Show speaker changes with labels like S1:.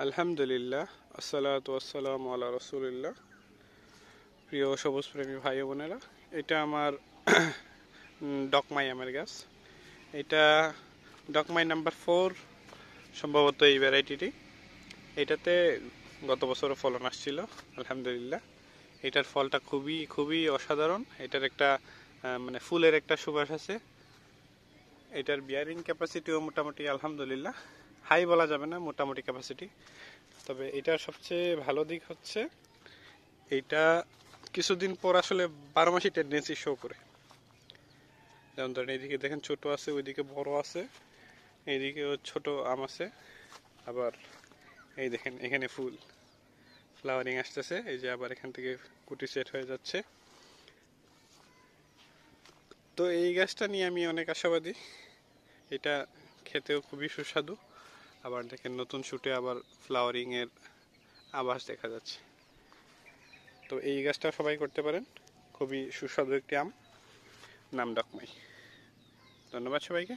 S1: আলহামদুলিল্লাহ, আসসালাতু ওয়াসসালামু আলা রাসূলিল্লাহ। প্রিয় সবুজ প্রেমী ভাই বোনেরা, এটা আমার ডকমাই আমের গাছ। এটা ডকমাই নাম্বার 4 সম্ভবত এই ভ্যারাইটিটি। এটাতে গত বছরও ফলন আসছিল আলহামদুলিল্লাহ। এটার ফলটা খুবই খুবই অসাধারণ। এটার একটা মানে ফুলের একটা সুবাস আছে। এটার বিয়ারিং ক্যাপাসিটিও মোটামুটি আলহামদুলিল্লাহ, হাই বলা যাবে না, মোটামুটি ক্যাপাসিটি। তবে এটার সবচেয়ে ভালো দিক হচ্ছে এইটা কিছুদিন পর আসলে 12 মাসই টেন্ডেন্সি শো করে। যেমন ধরেন এইদিকে দেখেন ছোট আছে, ওইদিকে বড় আছে, এইদিকেও ছোট আম আছে, আবার এই দেখেন এখানে ফুল ফ্লাওয়ারিং আসতেছে। এই যে আবার এখান থেকে কুটি সেট হয়ে যাচ্ছে। তো এই গাছটা নিয়ে আমি অনেক আশাবাদী। এটা খেতেও খুবই সুস্বাদু। আবার দেখেন নতুন শুটে আবার ফ্লাওয়ারিং এর আভাস দেখা যাচ্ছে। তো এই গাছটা সবাই করতে পারেন, খুবই সুস্বাদু একটি আম, নাম ডকমাই। ধন্যবাদ সবাইকে।